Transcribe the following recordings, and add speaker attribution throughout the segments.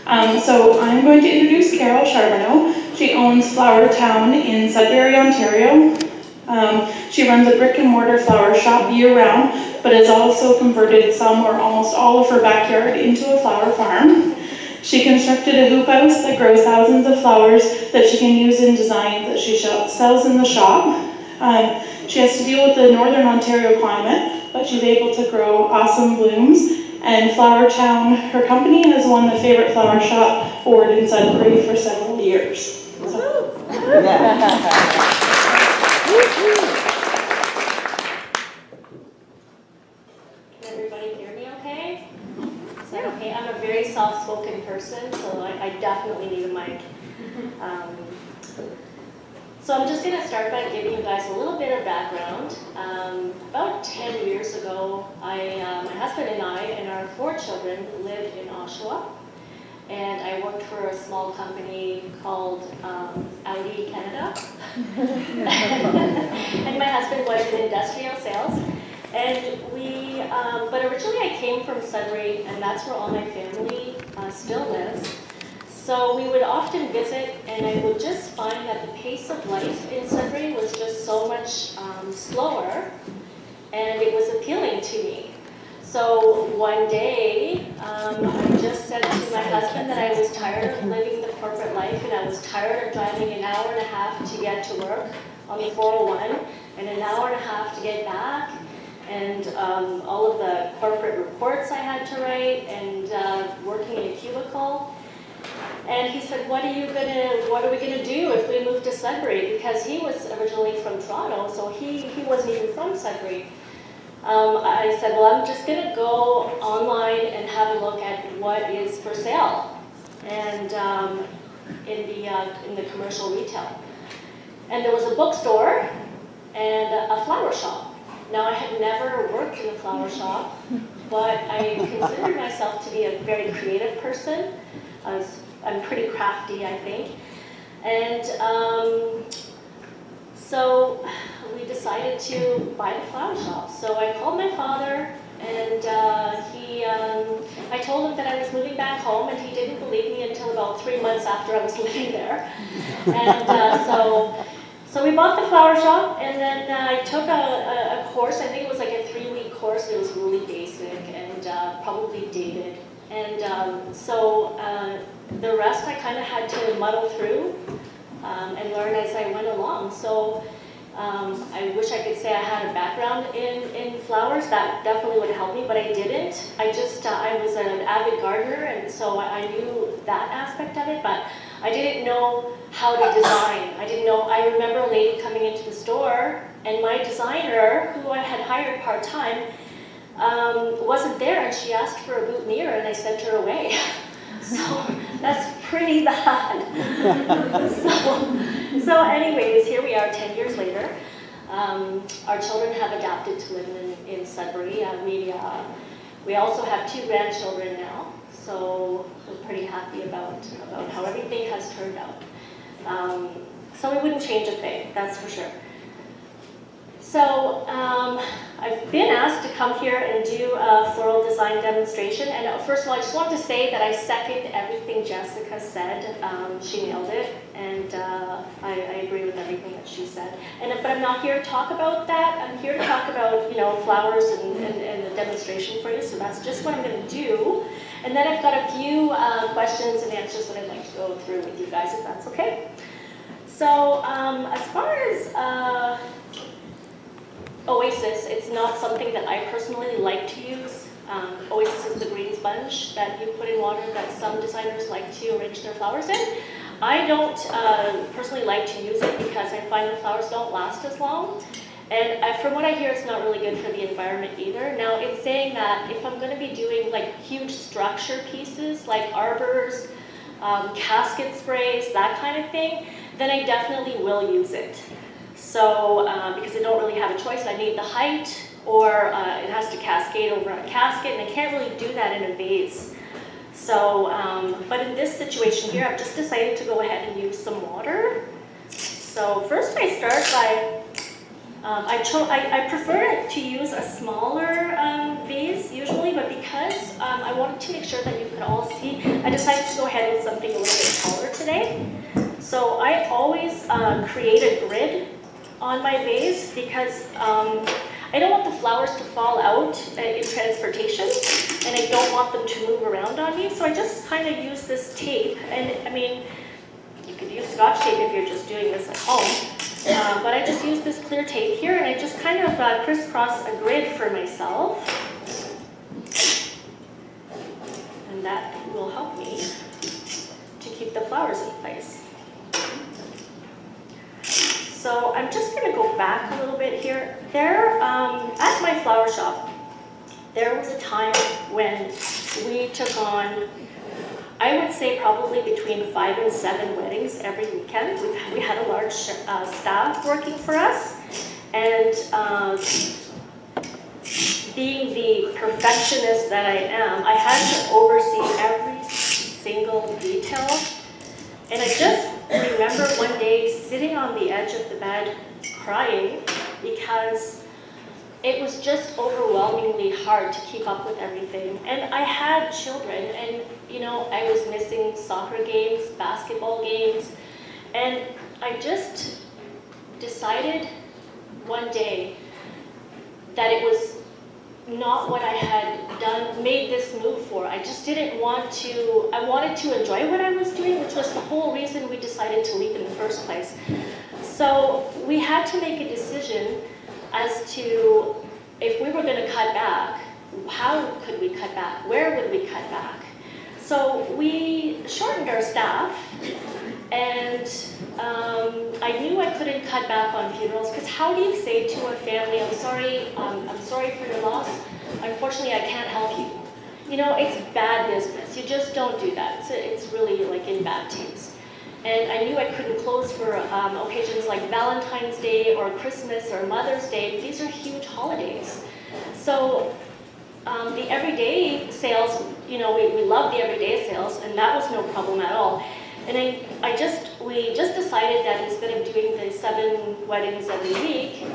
Speaker 1: So I'm going to introduce Carole Charbonneau. She owns Flower Town in Sudbury, Ontario. She runs a brick and mortar flower shop year-round, but has also converted some or almost all of her backyard into a flower farm. She constructed a hoop house that grows thousands of flowers that she can use in designs that she sells in the shop. She has to deal with the northern Ontario climate, but she's able to grow awesome blooms. And Flower Town, her company, has won the Favorite Flower Shop award in Sudbury for several years. So.
Speaker 2: Can everybody hear me okay? Is that okay? I'm a very soft-spoken person, so I definitely need a mic. So I'm just going to start by giving you guys a little bit of background. About 10 years ago, my husband and I and our 4 children lived in Oshawa, and I worked for a small company called Audi Canada. And my husband was in industrial sales. And but originally I came from Sudbury, and that's where all my family still lives. So we would often visit, and I would just find that the pace of life in Sudbury was just so much slower, and it was appealing to me. So one day, I just said to my husband that I was tired of living the corporate life, and I was tired of driving an hour and a half to get to work on the 401, and an hour and a half to get back, and all of the corporate reports I had to write, and working in a cubicle. And he said, what are we gonna do if we move to Sudbury? Because he was originally from Toronto, so he wasn't even from Sudbury. I said, well, I'm just gonna go online and have a look at what is for sale, and in the commercial retail. And there was a bookstore and a flower shop. Now, I had never worked in a flower shop, but I considered myself to be a very creative person. I'm pretty crafty, I think. And so we decided to buy the flower shop. So I called my father, and I told him that I was moving back home, and he didn't believe me until about 3 months after I was living there. And so we bought the flower shop, and then I took a course. I think it was like a 3-week course. It was really basic and probably dated. And so the rest I kind of had to muddle through and learn as I went along. So I wish I could say I had a background in flowers. That definitely would help me, but I didn't. I was an avid gardener, and so I knew that aspect of it, but I didn't know how to design. I remember a lady coming into the store, and my designer, who I had hired part-time, wasn't there, and she asked for a boutonniere, and I sent her away. So that's pretty bad. So anyways, here we are 10 years later. Our children have adapted to living in Sudbury. We also have 2 grandchildren now, so we're pretty happy about how everything has turned out. So we wouldn't change a thing, that's for sure. So I've been asked to come here and do a floral design demonstration. And first of all, I just wanted to say that I second everything Jessica said. She nailed it, and I agree with everything that she said. But I'm not here to talk about that. I'm here to talk about flowers and the demonstration for you. So that's just what I'm going to do. And then I've got a few questions and answers that I'd like to go through with you guys, if that's okay. So as far as Oasis, it's not something that I personally like to use. Oasis is the green sponge that you put in water that some designers like to arrange their flowers in. I don't personally like to use it because I find the flowers don't last as long. And from what I hear, it's not really good for the environment either. Now, it's saying that if I'm going to be doing like huge structure pieces, like arbors, casket sprays, that kind of thing, then I definitely will use it. So, because I don't really have a choice, I need the height, or it has to cascade over a casket, and I can't really do that in a vase. So, but in this situation here, I've just decided to go ahead and use some water. So first I start by, I prefer to use a smaller vase days usually, but because I wanted to make sure that you could all see, I decided to go ahead with something a little bit taller today. So I always create a grid on my vase because I don't want the flowers to fall out in transportation, and I don't want them to move around on me. So I just kind of use this tape, and I mean, you could use Scotch tape if you're just doing this at home. But I just use this clear tape here, and I just kind of crisscross a grid for myself. And that will help me to keep the flowers in place. So I'm just going to go back a little bit here. There, at my flower shop, there was a time when we took on, I would say probably between 5 and 7 weddings every weekend. We had a large staff working for us, and being the perfectionist that I am, I had to oversee every single detail. And I just remember one day sitting on the edge of the bed crying because it was just overwhelmingly hard to keep up with everything. And I had children, and you know, I was missing soccer games, basketball games, and I just decided one day that it was not what I had made this move for. I just didn't want to, I wanted to enjoy what I was doing, which was the whole reason we decided to leave in the first place. So we had to make a decision as to if we were going to cut back, how could we cut back? Where would we cut back? So we shortened our staff, and I knew I couldn't cut back on funerals, because how do you say to a family, I'm sorry for your loss, unfortunately I can't help you. You know, it's bad business. You just don't do that. It's really like in bad taste. And I knew I couldn't close for occasions like Valentine's Day or Christmas or Mother's Day. These are huge holidays. So the everyday sales, you know, we love the everyday sales, and that was no problem at all. And we just decided that instead of doing the 7 weddings every week,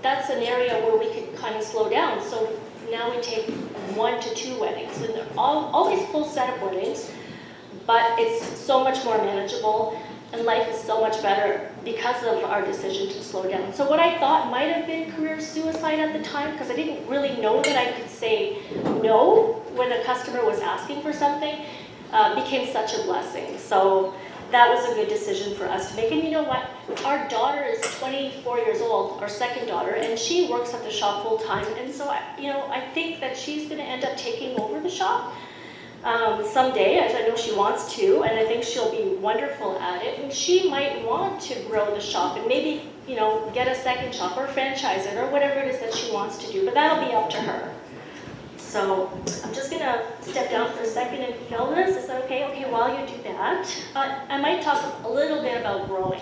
Speaker 2: that's an area where we could kind of slow down. So now we take 1 to 2 weddings, and they're always full set of weddings, but it's so much more manageable, and life is so much better because of our decision to slow down. So what I thought might have been career suicide at the time, because I didn't really know that I could say no when a customer was asking for something, became such a blessing. So that was a good decision for us to make. And you know what? Our daughter is 24 years old, our second daughter, and she works at the shop full time. And so, I think that she's going to end up taking over the shop someday, as I know she wants to, and I think she'll be wonderful at it. And she might want to grow the shop and maybe, you know, get a second shop or franchise it or whatever it is that she wants to do. But that'll be up to her. So I'm just going to step down for a second and fill this. Is that okay? Okay, while you do that, I might talk a little bit about growing.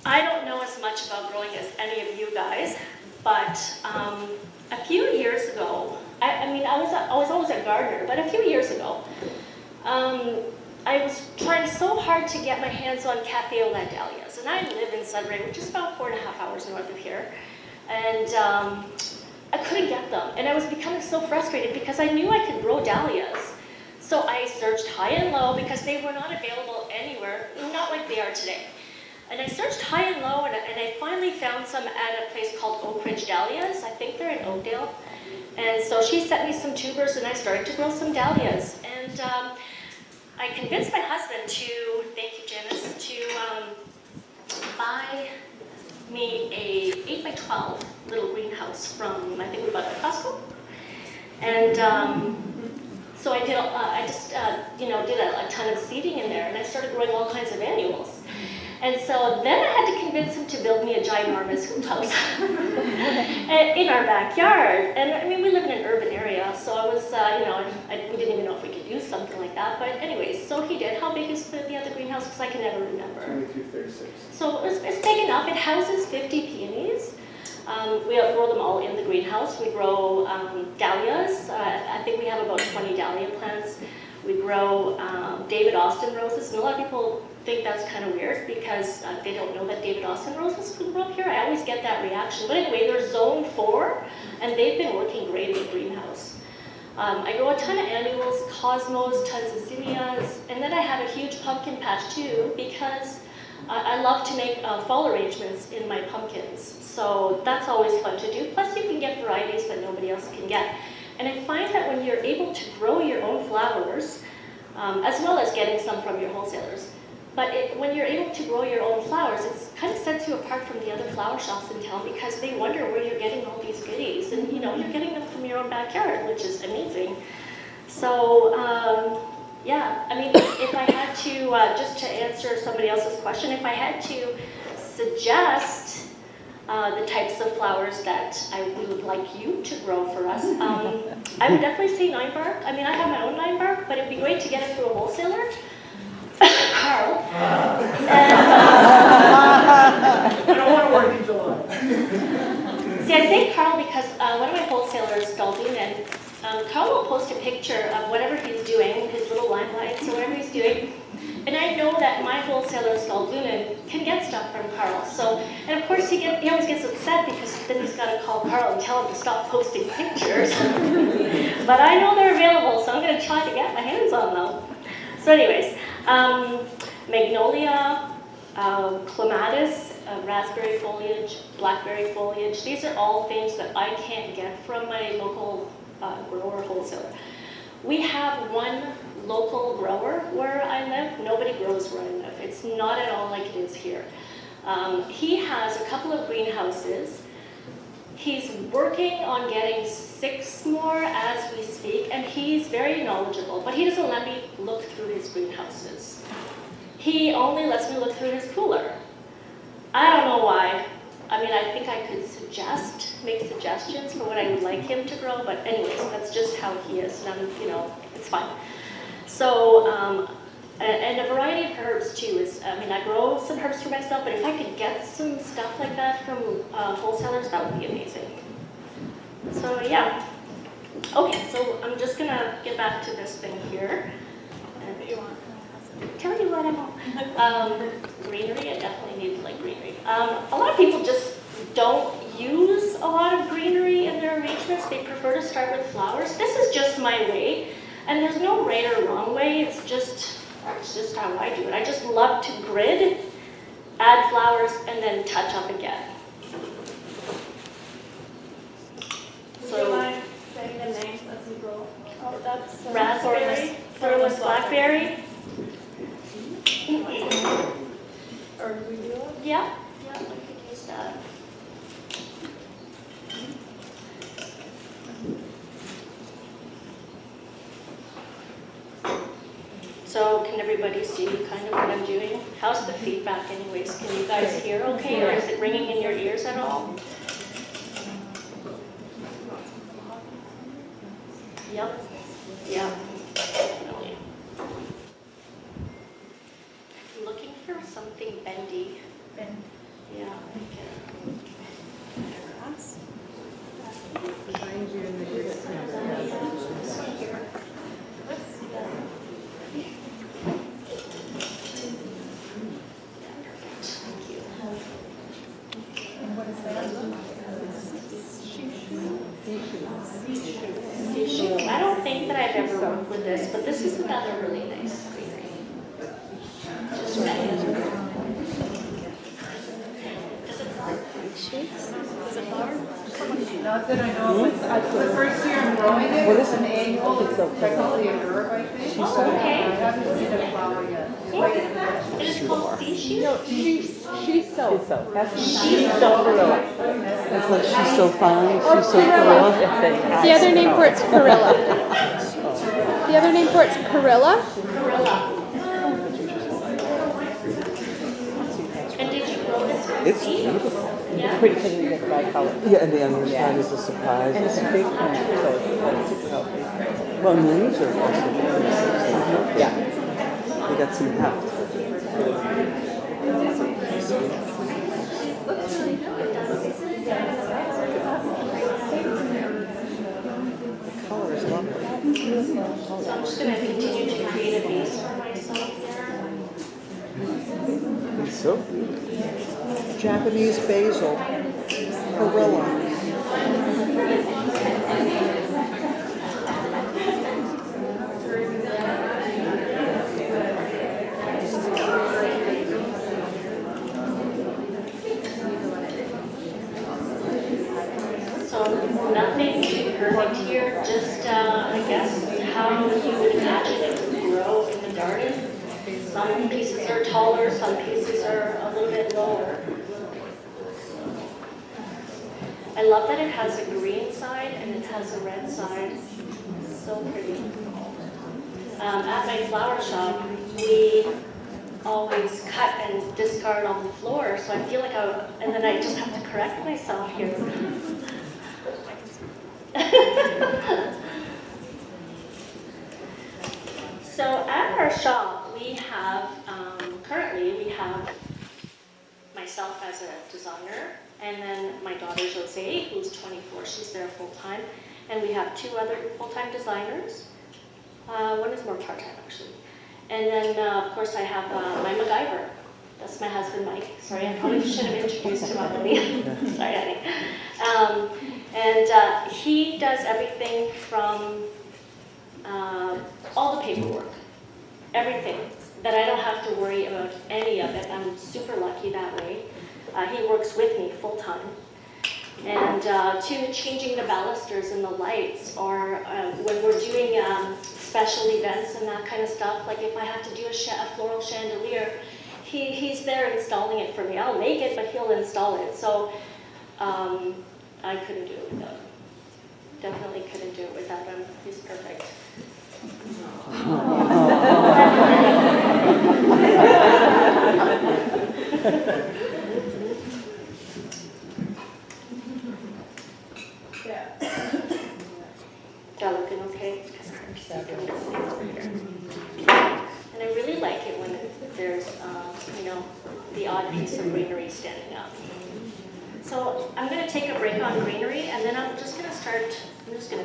Speaker 2: I don't know as much about growing as any of you guys, but a few years ago, I was always a gardener, but a few years ago, I was trying so hard to get my hands on Café au lait dahlias. And I live in Sudbury, which is about 4.5 hours north of here. And I couldn't get them, and I was becoming so frustrated because I knew I could grow dahlias. So I searched high and low because they were not available anywhere, not like they are today. And I searched high and low, and I finally found some at a place called Oak Ridge Dahlias. I think they're in Oakdale. And so she sent me some tubers, and I started to grow some dahlias. And I convinced my husband to, thank you, Janice, to buy me a 8 by 12 little greenhouse from, I think we bought it at Costco. And so I did a ton of seeding in there, and I started growing all kinds of annuals. And so then I had to convince him to build me a ginormous hoop house in our backyard. And I mean, we live in an urban area, so I was, we didn't even know if we could use something like that. But anyways, so he did. How big is the other greenhouse? Because I can never remember.
Speaker 3: 2236.
Speaker 2: So it's big enough. It houses 50 peonies. We grow them all in the greenhouse. We grow dahlias. I think we have about 20 dahlia plants. We grow David Austin roses, and a lot of people think that's kind of weird because they don't know that David Austin roses can grow up here. I always get that reaction. But anyway, they're zone 4, and they've been working great in the greenhouse. I grow a ton of annuals, cosmos, tons of zinnias, and then I have a huge pumpkin patch too because I love to make fall arrangements in my pumpkins. So that's always fun to do. Plus you can get varieties that nobody else can get. And I find that when you're able to grow your own flowers, as well as getting some from your wholesalers, but when you're able to grow your own flowers, it kind of sets you apart from the other flower shops in town because they wonder where you're getting all these goodies. And you know, you're getting them from your own backyard, which is amazing. So yeah, I mean, if I had to, just to answer somebody else's question, if I had to suggest the types of flowers that we would like you to grow for us, I would definitely say 9-bark. I mean, I have my own 9-bark, but it'd be great to get it through a wholesaler. Carl.
Speaker 3: I don't want to work in July.
Speaker 2: See, I say Carl because one of my wholesalers, Dalvin, and Carl will post a picture of whatever he's doing, his little limelights or whatever he's doing. And I know that my wholesaler, Dalvin, can get stuff from Carl. So, and of course he always gets upset because then he's got to call Carl and tell him to stop posting pictures. But I know they're available, so I'm going to try to get my hands on them. So anyways, magnolia, clematis, raspberry foliage, blackberry foliage. These are all things that I can't get from my local grower wholesaler. We have one local grower where I live. Nobody grows where I live. It's not at all like it is here. He has a couple of greenhouses. He's working on getting 6 more as we speak, and he's very knowledgeable, but he doesn't let me look through his greenhouses. He only lets me look through his cooler. I don't know why. I mean, I think I could make suggestions for what I would like him to grow, but anyways, that's just how he is, and you know, it's fine. So, and a variety of herbs too is, I mean, I grow some herbs for myself, but if I could get some stuff like that from wholesalers, that would be amazing. So yeah. Okay, so I'm just gonna get back to this thing here. And tell you what I want. Greenery, I definitely need like greenery. A lot of people just don't use a lot of greenery in their arrangements. They prefer to start with flowers. This is just my way, and there's no right or wrong way. It's just how I do it. I just love to grid, add flowers, and then touch up again.
Speaker 4: So, do you mind saying the names as you go? Oh, that's
Speaker 2: raspberry, thornless blackberry.
Speaker 4: Or do we do it?
Speaker 2: Yeah, we could use that. So can everybody see kind of what I'm doing? How's the feedback anyways? Can you guys hear okay, or is it ringing in your ears at all? Yep. Yeah. Definitely. I'm looking for something bendy.
Speaker 4: Bend.
Speaker 2: Yeah.
Speaker 3: Behind you in the green.
Speaker 2: Thank you.
Speaker 4: And what is that?
Speaker 2: I don't think that I've ever worked with this, but this is another really nice greenery. Just does it flower?
Speaker 3: Not that I know of. It's the first year I'm growing it. It's an annual. It's technically a herb, I think.
Speaker 2: Oh, okay.
Speaker 3: I haven't seen a flower yet.
Speaker 2: What is that? It is called seashell?
Speaker 5: No, she's so Carole.
Speaker 6: It's like she's so fine, she's so Carole.
Speaker 5: The other name for it's Carilla. The other name for it's Carilla.
Speaker 2: Carilla. And did you grow this from
Speaker 6: It's
Speaker 2: seed?
Speaker 6: beautiful.
Speaker 2: Yeah.
Speaker 5: Pretty because you get the bicolor.
Speaker 6: Yeah, and the underside is a surprise.
Speaker 5: And it's a big plant, so it's super healthy.
Speaker 6: Well, and the leaves are also good.
Speaker 5: Yeah.
Speaker 6: We got some heft. The color is lovely.
Speaker 2: So I'm just going to continue to create a base for myself there.
Speaker 6: So good.
Speaker 7: Japanese basil, Carole.
Speaker 2: So nothing too perfect here, just I guess how you would imagine it to grow in the garden. Some pieces are taller, some pieces are a little bit lower. I love that it has a green side and it has a red side. So pretty. At my flower shop, we always cut and discard on the floor, so I feel like and then I just have to correct myself here. So at our shop, we have, currently we have myself as a designer, and then my daughter Jose, who's 24, she's there full-time, and we have 2 other full-time designers. One is more part-time actually. And then of course I have my MacGyver. That's my husband Mike. Sorry, I probably should have introduced him already. Sorry, honey. And he does everything from all the paperwork, everything, that I don't have to worry about any of it. I'm super lucky that way. He works with me full-time. And to changing the balusters and the lights, or when we're doing special events and that kind of stuff, like if I have to do a floral chandelier, he's there installing it for me. I'll make it, but he'll install it. So I couldn't do it without him. Definitely couldn't do it without him. He's perfect. Is that looking okay? It's kind of hard to see from this over here. And I really like it when there's, you know, the odd piece of greenery standing up. So I'm going to take a break on greenery, and then I'm just going to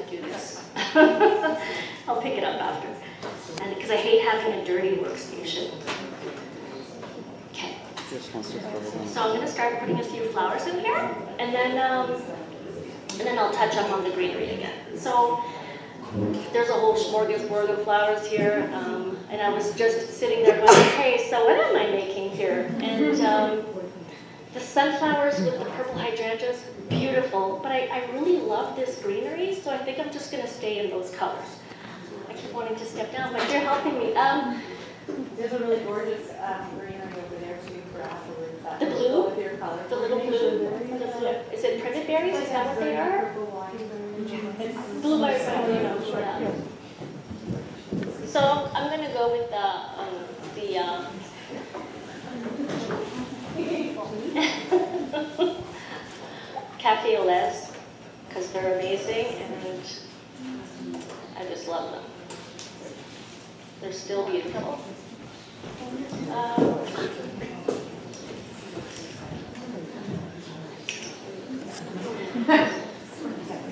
Speaker 2: do this. I'll pick it up after. And because I hate having a dirty workstation. Okay. So I'm going to start putting a few flowers in here, and then I'll touch up on the greenery again. So there's a whole smorgasbord of flowers here, and I was just sitting there going, okay, so what am I making here? And the sunflowers with the purple hydrangeas, beautiful, but I really love this greenery, so I think I'm just going to stay in those colors. I keep wanting to step down, but you're helping me.
Speaker 3: There's a really gorgeous greenery over there too for afterwards.
Speaker 2: The blue?
Speaker 3: With your colors.
Speaker 2: The little blue? Is it privet berries? Is that what they are? Blueberry berries. Yeah. So I'm going to go with the cafe au lait, because they're amazing, and I just love them. They're still beautiful.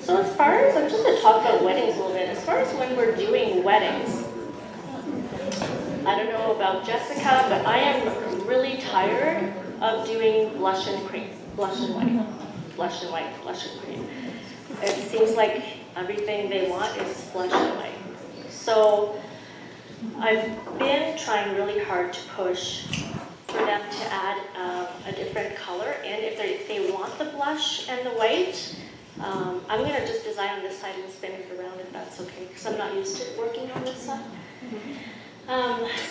Speaker 2: So as far as, I'm just going to talk about weddings a little bit. As far as when we're doing weddings, I don't know about Jessica, but I am really tired of doing blush and cream, blush and white, blush and white, blush and cream. It seems like everything they want is blush and white. So I've been trying really hard to push for them to add a different color, and if they want the blush and the white, I'm going to just design on this side and spin it around if that's okay, because I'm not used to working on this side.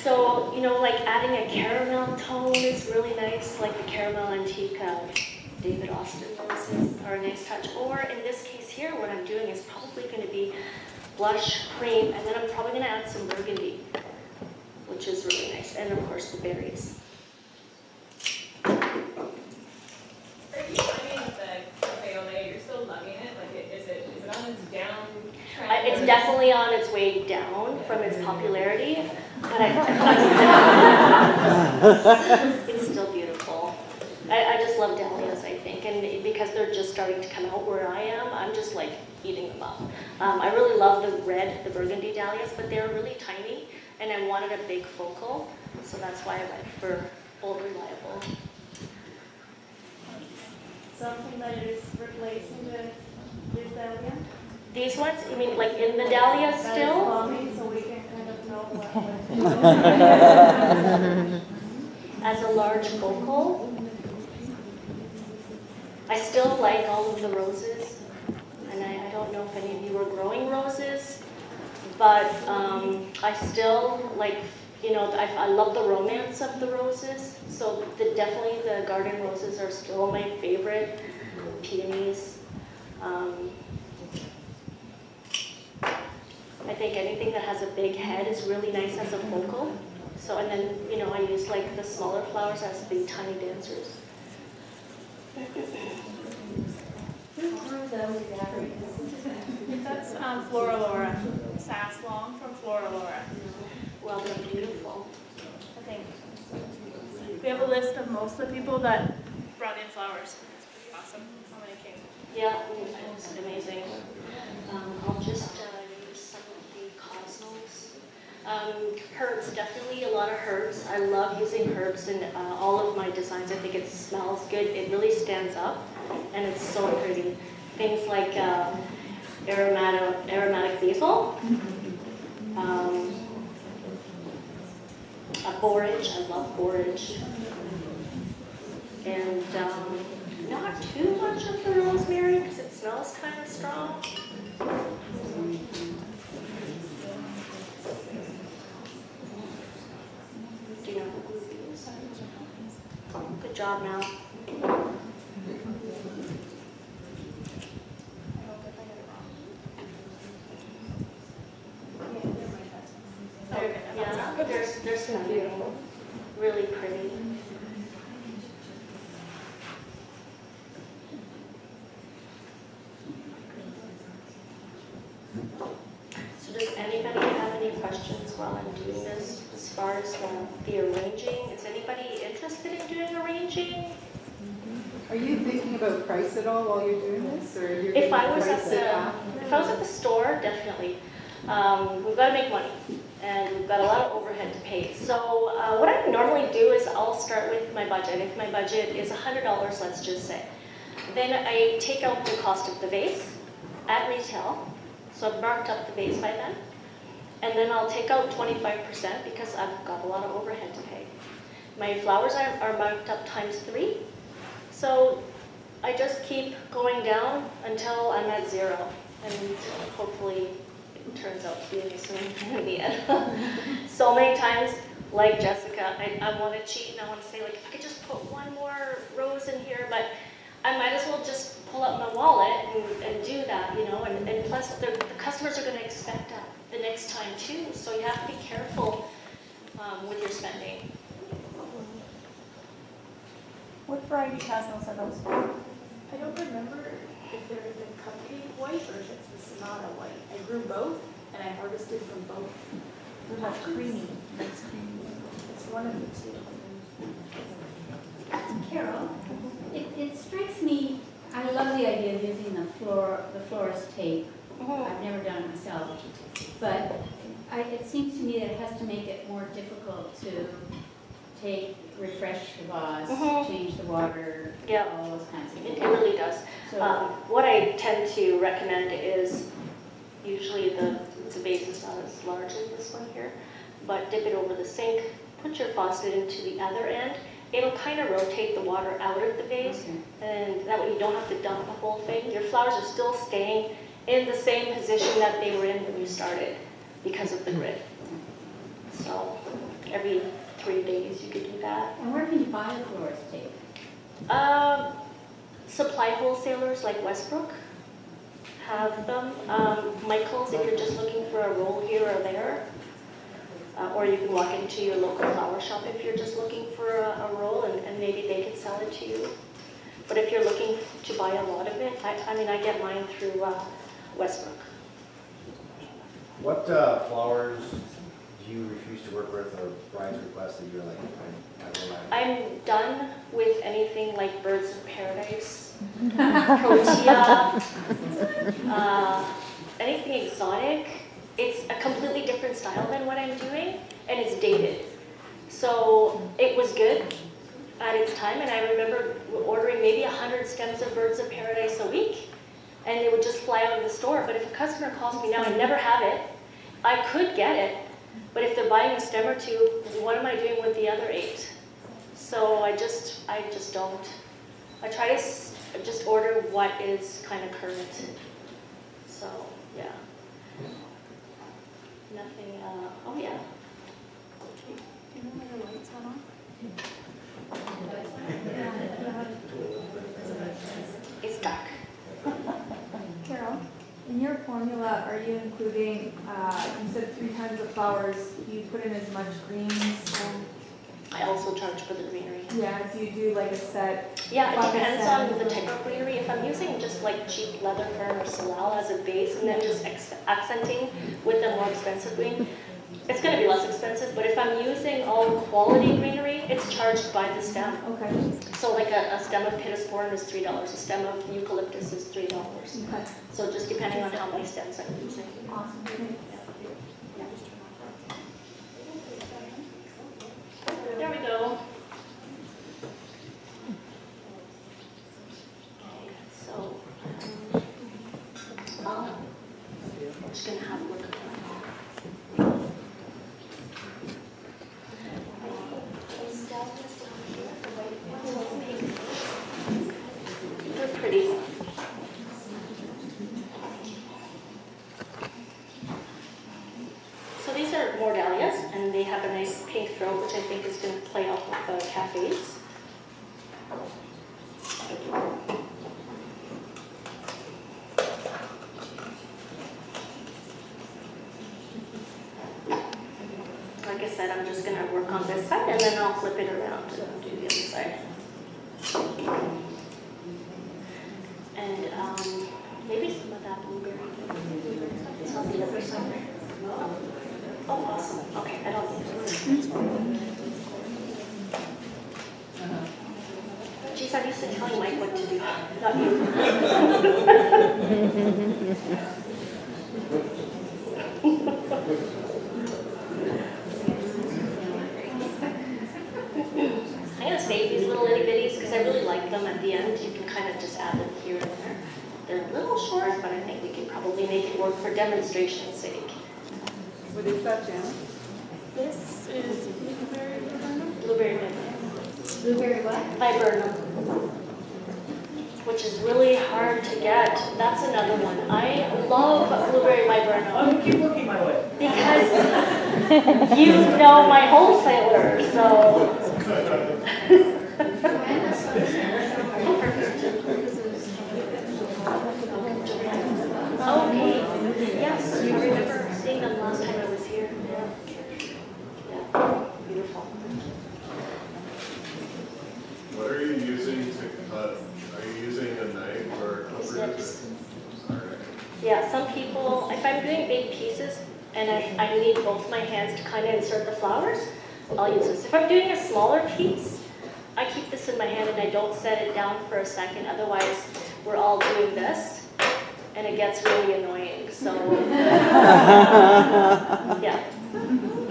Speaker 2: So, you know, like adding a caramel tone is really nice, like the caramel antique David Austin roses are a nice touch. Or in this case here, what I'm doing is probably going to be blush, cream, and then I'm probably going to add some burgundy, which is really nice, and of course the berries.
Speaker 8: Are you finding the cafe au lait, you're still loving it? Like, is it on its down trend?
Speaker 2: It's definitely on its way down from its popularity, but it's still beautiful. I just love dahlias, I think, and because they're just starting to come out where I am, I'm just like eating them up. I really love the red, the burgundy dahlias, but they're really tiny, and I wanted a big focal, so that's why I went for old reliable.
Speaker 4: Something that is replacing the dahlia?
Speaker 2: These ones, you mean like in the dahlia
Speaker 4: That is
Speaker 2: still?
Speaker 4: coming, so we can kind of know what.
Speaker 2: As a large focal. I still like all of the roses, and I don't know if any of you are growing roses, but I still like, you know, I love the romance of the roses, so definitely the garden roses are still my favorite. Peonies. I think anything that has a big head is really nice as a focal. So, and then, you know, I use like the smaller flowers as the tiny dancers.
Speaker 4: That's Flora Laura, Sass Long from Flora Laura.
Speaker 2: Well, they're beautiful.
Speaker 4: I think we have a list of most of the people that brought in flowers. It's pretty awesome how many came.
Speaker 2: Yeah, it's amazing. I'll just use some of the cosmos. Herbs, definitely a lot of herbs. I love using herbs in all of my designs. I think it smells good. It really stands up, and it's so pretty. Things like aromatic basil, borage. I love borage, and not too much of the rosemary because it smells kind of strong. Do you know who glue is? Good job, Mel. Yeah, they're stunning. Really pretty. So does anybody have any questions while I'm doing this as far as the arranging? Is anybody interested in doing arranging?
Speaker 3: Are you thinking about price at all while you're doing this, or you're
Speaker 2: If
Speaker 3: gonna
Speaker 2: I was
Speaker 3: price it
Speaker 2: at
Speaker 3: after?
Speaker 2: if I was at the store, definitely. We've got to make money, and we've got a lot of overhead to pay. So what I normally do is I'll start with my budget. If my budget is $100, let's just say, then I take out the cost of the vase at retail. So I've marked up the vase by then, and then I'll take out 25% because I've got a lot of overhead to pay. My flowers are marked up ×3, so I just keep going down until I'm at 0, and hopefully it turns out to be amazing in the end. So many times, like Jessica, I want to cheat and I want to say, like, if I could just put one more rose in here, but I might as well just pull out my wallet and do that, you know, and plus the customers are going to expect that the next time too, so you have to be careful with your spending.
Speaker 4: What variety cosmos are those? I don't remember if they're the cupcake white or if it's the Sonata white. I grew both and I harvested from both. They're not creamy. It's creamy. It's one of the two.
Speaker 9: Carole, it strikes me, I love the idea of using the florist tape. I've never done it myself, but it seems to me that it has to make it more difficult to refresh the vase, change the water, all those kinds of things.
Speaker 2: It really does.
Speaker 9: So,
Speaker 2: what I tend to recommend is usually the vase is not as large as this one here, but dip it over the sink, put your faucet into the other end. It'll kind of rotate the water out of the vase, and that way you don't have to dump the whole thing. Your flowers are still staying in the same position that they were in when you started because of the grid. So every 3 days you could do that.
Speaker 9: and where can you buy the florist tape?
Speaker 2: Supply wholesalers like Westbrook have them. Michael's, if you're just looking for a roll here or there. Or you can walk into your local flower shop if you're just looking for a roll, and maybe they can sell it to you. But if you're looking to buy a lot of it, I mean, I get mine through Westbrook.
Speaker 10: What flowers do you refuse to work with, or bride's request that you're like,
Speaker 2: I'm done with anything like Birds of Paradise, Protea, anything exotic. It's a completely different style than what I'm doing, and it's dated. So it was good at its time, and I remember ordering maybe 100 stems of birds of paradise a week, and they would just fly out of the store. But if a customer calls me now, I never have it. I could get it, but if they're buying a stem or two, what am I doing with the other 8? So I just don't. I try to just order what is kind of current. So yeah, nothing. Oh yeah.
Speaker 4: You know when the lights went on?
Speaker 2: It's dark.
Speaker 11: Carole, in your formula, are you including, you said 3 times the flowers, do you put in as much greens?
Speaker 2: I also charge for the greenery.
Speaker 11: Yeah, do you do like a set?
Speaker 2: Yeah, it
Speaker 11: bucket
Speaker 2: depends
Speaker 11: set?
Speaker 2: on the type of greenery. If I'm using just like cheap leather fern or salal as a base and then just accenting with a more expensive green, it's going to be less expensive. But if I'm using all quality greenery, it's charged by the stem.
Speaker 11: Okay.
Speaker 2: So like a stem of pittosporum is $3. A stem of eucalyptus is $3.
Speaker 11: Okay.
Speaker 2: So just depending on how many stems I'm using.
Speaker 11: Awesome.
Speaker 2: There we go. Okay, so I'm just going to have a look at that. They're pretty. So these are more dahlias, and they have a nice pink throat, which I think is going to play off with the cafes. Like I said, I'm just going to work on this side, and then I'll flip it around and do the other side. And maybe some of that blueberry. It's on the other side. Oh, awesome. Okay, I don't need it. Geez, I'm used to telling Mike what to do, not you. I'm going to save these little itty bitties because I really like them at the end. You can kind of just add them here and there. They're a little short, but I think we can probably make it work for demonstration's sake.
Speaker 3: What is that, Jan?
Speaker 4: This is blueberry viburnum.
Speaker 2: Blueberry viburnum.
Speaker 9: Blueberry what?
Speaker 2: Viburnum, which is really hard to get. That's another one. I love blueberry viburnum.
Speaker 10: Oh, keep working my way.
Speaker 2: Because you know my wholesaler, so. Okay, yes, I remember seeing them last time I was here. Yeah, beautiful.
Speaker 12: What are you using to cut? Are you using a knife or a
Speaker 2: Snips.
Speaker 12: Sorry.
Speaker 2: Yeah, some people, if I'm doing big pieces and I need both my hands to kind of insert the flowers, I'll use this. If I'm doing a smaller piece, I keep this in my hand and I don't set it down for a second. Otherwise, we're all doing this and it gets really annoying. So, yeah.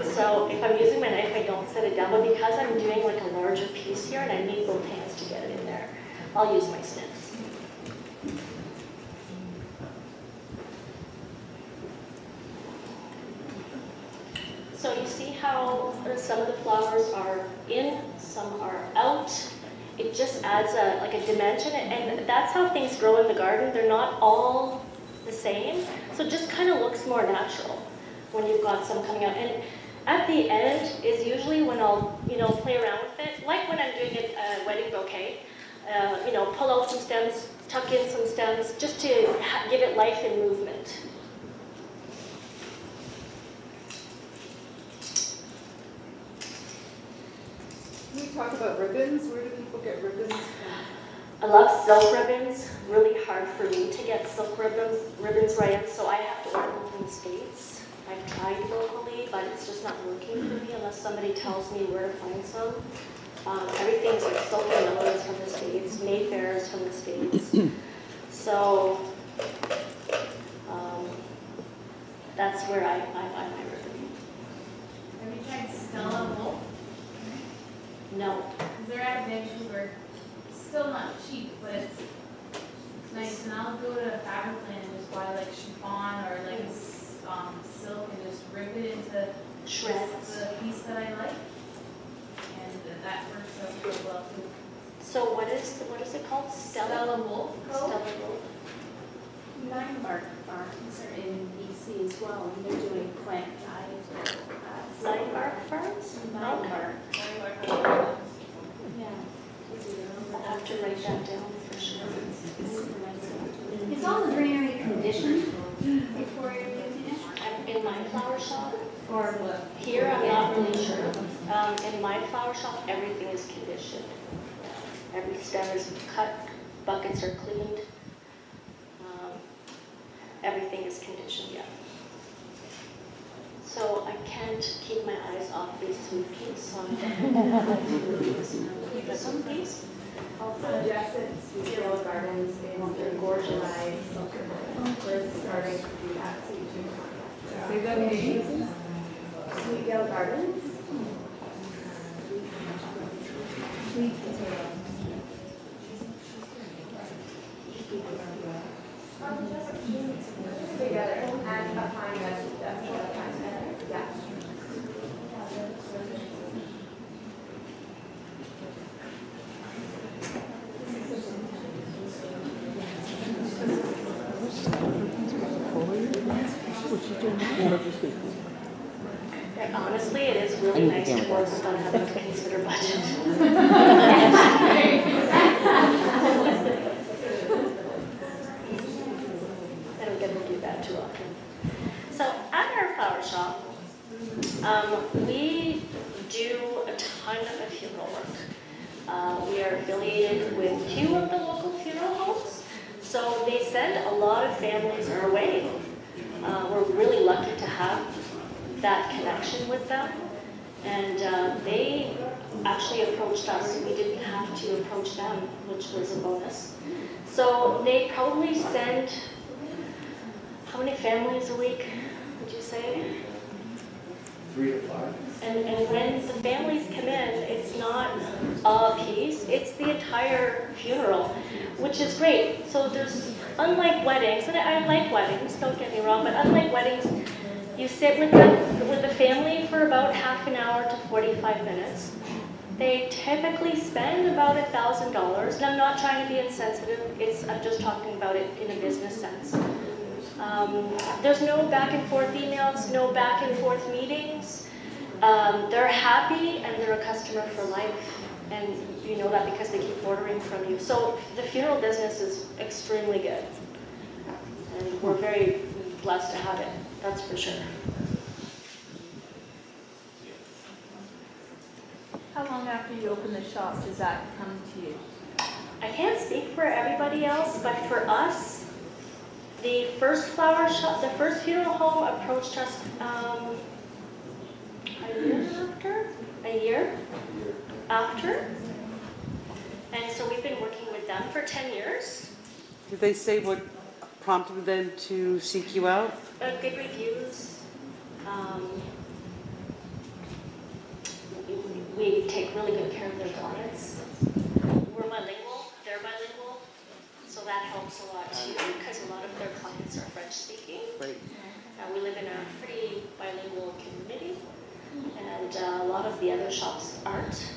Speaker 2: So if I'm using my knife, I don't set it down. But because I'm doing like a larger piece here and I need both hands to get it in there, I'll use my snips. So you see how some of the flowers are in, some are out. It just adds like a dimension, and that's how things grow in the garden. They're not all the same, so it just kind of looks more natural when you've got some coming out. And at the end is usually when I'll, play around with it, like when I'm doing a wedding bouquet. Pull out some stems, tuck in some stems, just to give it life and movement.
Speaker 3: Can we talk about ribbons? Where do people get ribbons from?
Speaker 2: I love silk ribbons. Really hard for me to get silk ribbons where I am, so I have to order them from the States. I've tried locally, but it's just not working for me unless somebody tells me where to find some. Everything's like silk and yellow is from the States. Mayfair is from the States. So that's where I buy my ribbon.
Speaker 8: Have you tried Stella wool?
Speaker 2: No.
Speaker 13: Because they're at Vancouver. It's still not cheap, but it's nice. And I'll go to Fabricland and just buy like chiffon or like silk and just rip it into
Speaker 2: Shreds.
Speaker 13: the piece that I like. And that works out really well too.
Speaker 2: So what is it called?
Speaker 13: Stella Wolf Co.
Speaker 2: Stella Wolf.
Speaker 4: Ninebark Farms are in BC as well, and they're doing plant-dyed.
Speaker 2: Ninebark Farms?
Speaker 4: Ninebark.
Speaker 2: Okay.
Speaker 4: Yeah.
Speaker 2: I'll have to write that down for sure.
Speaker 9: Is all the greenery conditioned before you're using it?
Speaker 2: In my flower shop,
Speaker 9: Or what?
Speaker 2: here I'm not really sure. In my flower shop, everything is conditioned. Every stem is cut, buckets are cleaned. Everything is conditioned, yeah. So I can't keep my eyes off these sweet peas, so I'm keep some peas.
Speaker 11: Also, Jess at Sweet Yellow Gardens in July, we're starting to do that. So you can
Speaker 3: Say that again.
Speaker 11: Sweet Yellow Gardens. Sweet potato. Together and a fine vegetable. Yeah.
Speaker 2: Honestly, it is really nice to work without having to consider budget. I don't get to do that too often. So at our flower shop, we do a ton of funeral work. We are affiliated with 2 of the local funeral homes, so they send a lot of families our way. We're really lucky to have that connection with them, and they actually approached us. We didn't have to approach them, which was a bonus. So they probably send, how many families a week, would you say?
Speaker 10: 3 to 5.
Speaker 2: And when the families come in, it's not a piece, it's the entire funeral, which is great. So there's, unlike weddings, and I like weddings, don't get me wrong, but unlike weddings, you sit with the family for about half an hour to 45 minutes. They typically spend about $1,000, and I'm not trying to be insensitive, I'm just talking about it in a business sense. There's no back and forth emails, no back and forth meetings. They're happy and they're a customer for life, and you know that because they keep ordering from you. So the funeral business is extremely good, and we're very blessed to have it, that's for sure.
Speaker 11: How long after you open the shop does that come to you?
Speaker 2: I can't speak for everybody else, but for us, the first flower shop, the first funeral home approached us a year after. And so we've been working with them for 10 years.
Speaker 14: Did they say what prompted them to seek you out?
Speaker 2: Good reviews. We take really good care of their clients. We're bilingual, they're bilingual, so that helps a lot too, because a lot of their clients are French speaking.
Speaker 14: Right.
Speaker 2: We live in a pretty bilingual community, and a lot of the other shops aren't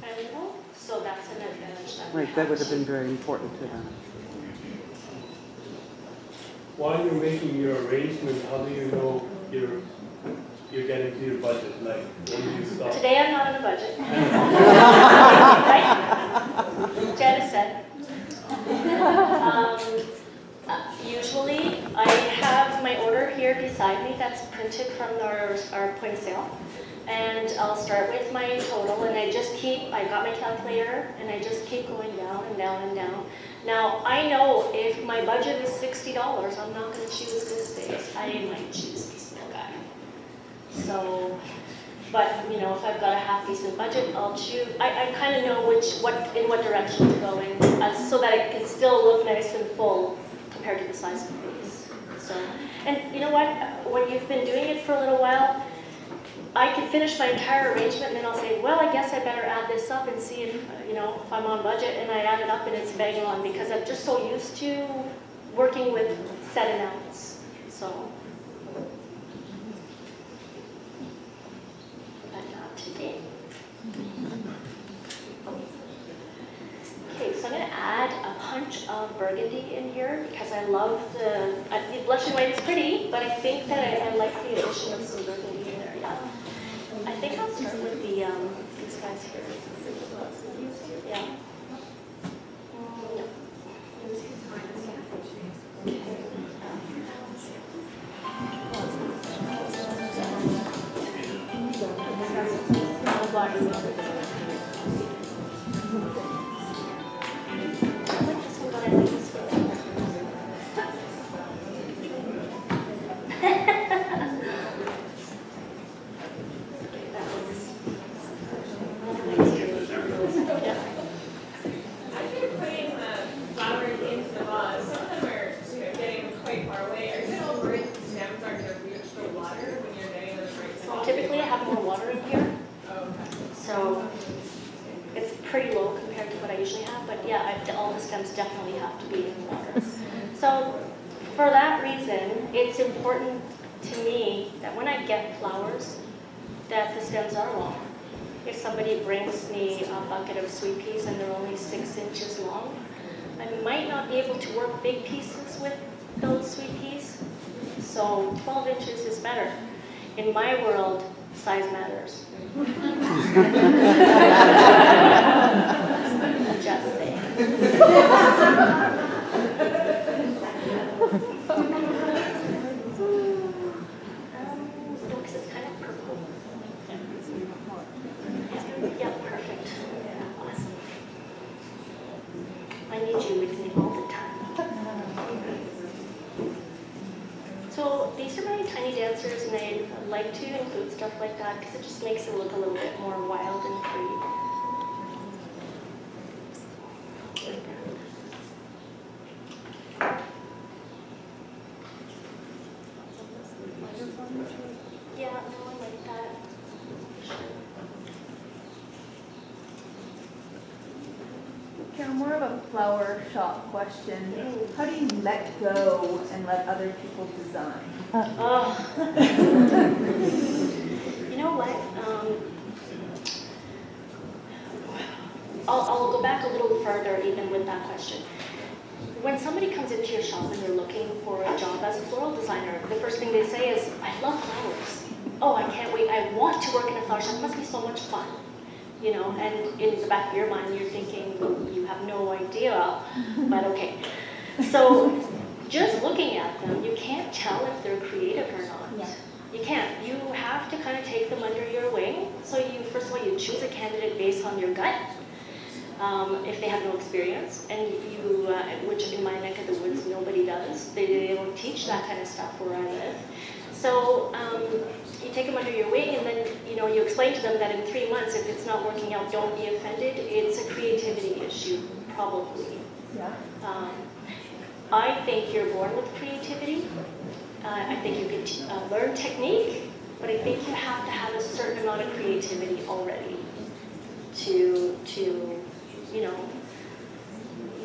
Speaker 2: bilingual, so that's an advantage that we
Speaker 14: Right,
Speaker 2: have.
Speaker 14: that would have been very important to them.
Speaker 6: While you're making your arrangements, how do you know you're getting to your budget? Like, when do you stop?
Speaker 2: Today I'm not on a budget. Right? Janice said. Usually I have my order here beside me that's printed from our point of sale. And I'll start with my total, and I got my calculator, and I just keep going down and down and down. Now, I know if my budget is $60, I'm not going to choose this space. I might choose this little guy. So, but, you know, if I've got a half-decent budget, I'll choose. I kind of know in what direction to go in, so that it can still look nice and full compared to the size of the piece. So, and you know what? When you've been doing it for a little while, I can finish my entire arrangement and then I'll say, well, I guess I better add this up and see if, if I'm on budget, and I add it up and it's bang on because I'm just so used to working with set amounts. So, but not today. Okay, so I'm going to add a punch of burgundy in here because I love the blush and white is pretty, but I think that I like the addition of some burgundy in there, yeah. I think I'll start with the, these guys here. Yeah. Typically I have more water in here, so it's pretty low compared to what I usually have, but yeah, all the stems definitely have to be in water. So for that reason, it's important to me that when I get flowers, that the stems are long. If somebody brings me a bucket of sweet peas and they're only 6 inches long, I might not be able to work big pieces with those sweet peas, so 12 inches is better. In my world, size matters. Just saying. Because it's kind of purple. Yeah, perfect. Awesome. I need you with me all the time. So these are my tiny dancers, and I like to include stuff like that because it just makes it look a little bit more wild and free. Yeah, no, I like that.
Speaker 11: Carole, more of a flower shop question. How do you let go and let other people design?
Speaker 2: You know what? I'll go back a little further even with that question. When somebody comes into your shop and they're looking for a job as a floral designer, the first thing they say is, I love flowers. Oh, I can't wait. I want to work in a flower shop. It must be so much fun. And in the back of your mind, you're thinking, you have no idea, but okay. So just looking at them, you can't tell if they're creative or not.
Speaker 9: Yeah.
Speaker 2: You can't. You have to kind of take them under your wing. So first of all, you choose a candidate based on your gut, if they have no experience, and which in my neck of the woods, nobody does. They don't teach that kind of stuff where I live. So you take them under your wing, and then you explain to them that in 3 months, if it's not working out, don't be offended. It's a creativity issue, probably.
Speaker 11: Yeah.
Speaker 2: I think you're born with creativity. I think you can learn technique, but I think you have to have a certain amount of creativity already to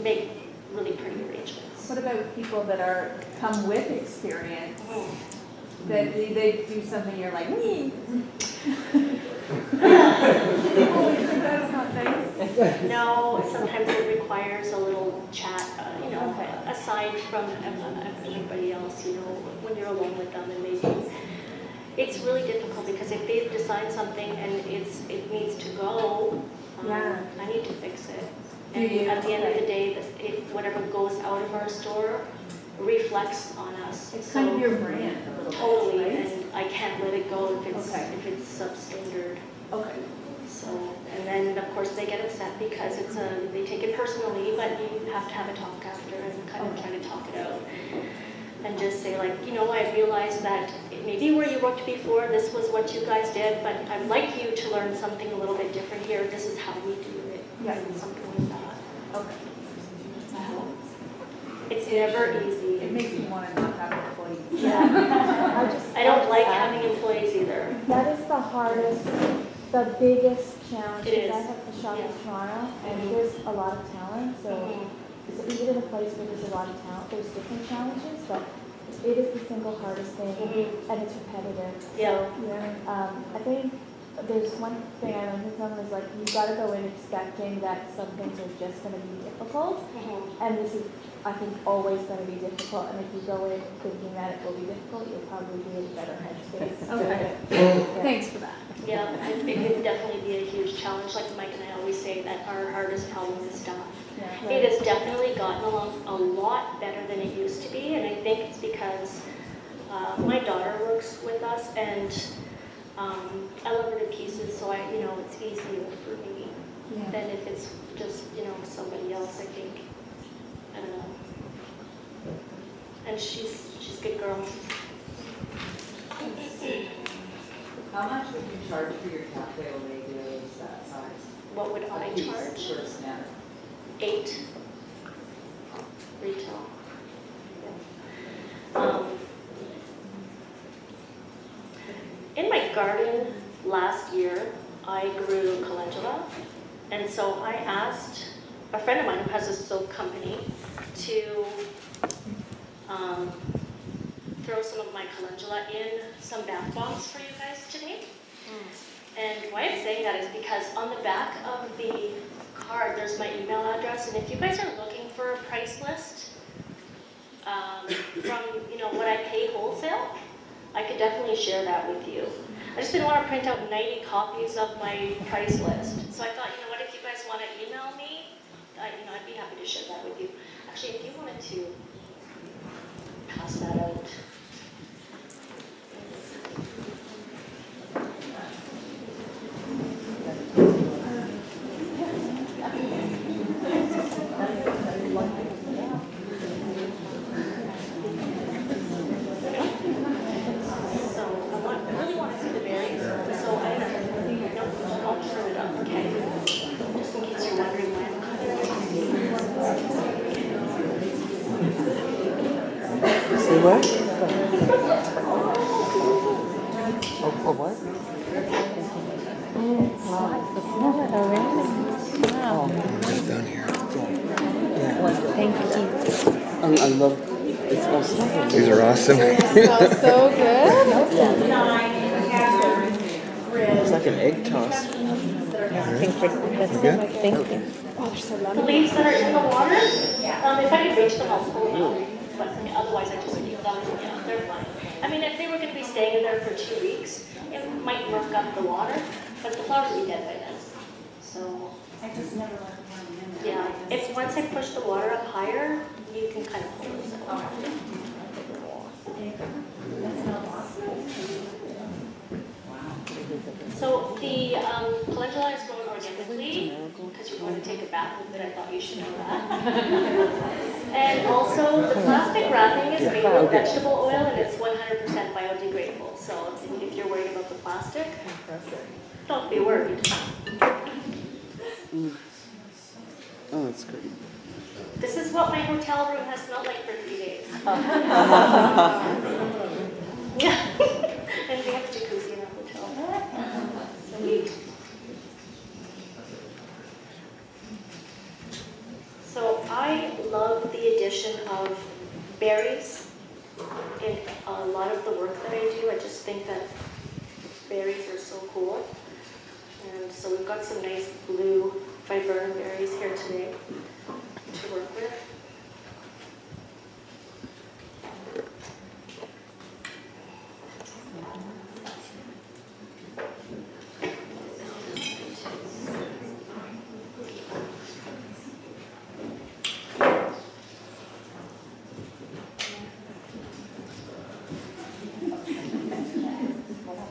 Speaker 2: make really pretty arrangements.
Speaker 11: What about people that come with experience? That they do something you're like, that's not nice.
Speaker 2: No, sometimes it requires a little chat, aside from everybody else, when you're alone with them, and it's really difficult because if they've designed something and it needs to go, I need to fix it. And at the end of the day, whatever goes out of our store reflects on us.
Speaker 11: It's kind of your brand.
Speaker 2: Totally, right? And I can't let it go if it's substandard.
Speaker 11: Okay.
Speaker 2: So, and then of course they get upset because they take it personally, but you have to have a talk after and kind of try to talk it out. And just say like, I realized that maybe where you worked before, this was what you guys did, but I'd like you to learn something a little bit different here. This is how we do it.
Speaker 11: Yeah.
Speaker 2: Something like that.
Speaker 11: Okay.
Speaker 2: It's never easy.
Speaker 3: It makes me want to not have employees.
Speaker 2: Yeah. I don't like having employees either.
Speaker 11: That is the hardest, the biggest challenge.
Speaker 2: It is.
Speaker 11: I have to shop in Toronto, and there's a lot of talent, so even in a place where there's a lot of talent, there's different challenges, but it is the single hardest thing, and it's repetitive.
Speaker 2: Yeah.
Speaker 11: So, I think there's one thing I learned from someone is like, you got to go in expecting that some things are just going to be difficult, and this is, I think, always going to be difficult, and if you go in thinking that it will be difficult, you'll probably be in a better headspace.
Speaker 5: Okay.
Speaker 11: Yeah.
Speaker 5: Thanks for that.
Speaker 2: Yeah, it can definitely be a huge challenge. Like Mike and I always say that our hardest problem is staff.
Speaker 11: Yeah.
Speaker 2: It has definitely gotten along a lot better than it used to be, and I think it's because my daughter works with us, and I love her to pieces, so it's easier for me than if it's just, somebody else, I think. I don't know. And she's a good girl.
Speaker 3: How much would you charge for your cafe au lait dailies that size?
Speaker 2: What would I charge?
Speaker 3: For a standard.
Speaker 2: 8 retail. In my garden last year, I grew calendula, and so I asked a friend of mine who has a soap company to throw some of my calendula in some bath bombs for you guys today. And why I'm saying that is because on the back of the card, there's my email address, and if you guys are looking for a price list from what I pay wholesale, I could definitely share that with you. I just didn't want to print out 90 copies of my price list, so I thought, what if you guys want to email me, I'd be happy to share that with you. Actually, if you wanted to pass that out.
Speaker 14: Say what? Oh, what?
Speaker 5: Wow.
Speaker 14: Right down here.
Speaker 5: Thank you.
Speaker 14: I love it. Smells so good.
Speaker 15: These are awesome.
Speaker 5: It smells so good.
Speaker 15: It's like an egg toss.
Speaker 5: Thank you. Oh, they're so
Speaker 2: The
Speaker 5: lovely.
Speaker 2: leaves that are in the water, if I could reach them, I'll pull them out. But otherwise, I just leave them. Yeah, they're fine. I mean, if they were going to be staying in there for 2 weeks, it might murk up the water, but the flowers will be dead by then. So,
Speaker 9: I just never let them in.
Speaker 2: yeah, if once I push the water up higher, you can kind of pull this out. So the calendula is grown organically, because you're going to take a bath with it. I thought you should know that. And also, the plastic wrapping is made with vegetable oil, and it's 100% biodegradable. So if you're worried about the plastic, don't be worried.
Speaker 14: Oh, that's great.
Speaker 2: This is what my hotel room has smelled like for 3 days. Yeah. And we have a jacuzzi in our hotel. So neat. So I love the addition of berries in a lot of the work that I do. I just think that berries are so cool. And so we've got some nice blue viburnum berries here today to work with.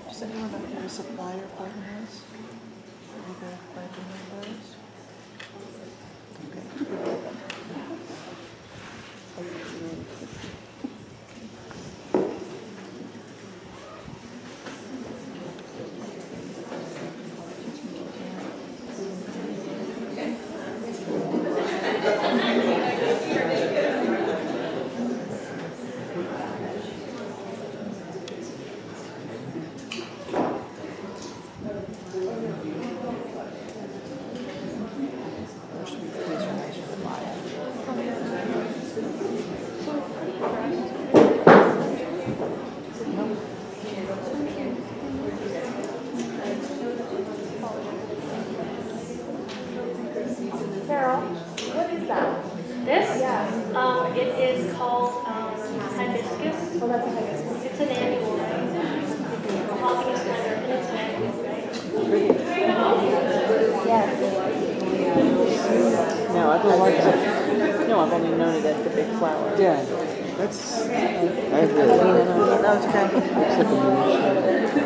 Speaker 7: Does anyone know who the supplier partners? Are they by the numbers?
Speaker 11: Carol, what is that?
Speaker 2: This?
Speaker 11: Yeah.
Speaker 2: It is called hibiscus.
Speaker 11: Oh, that's a hibiscus.
Speaker 2: It's an annual, right? Hobbyist leather, and it's an annual, right?
Speaker 11: Yes.
Speaker 7: No, I've only no, I've only known it as the big flower.
Speaker 14: Yeah, that's, I really like it.
Speaker 7: That was kind of
Speaker 14: It's like a miniature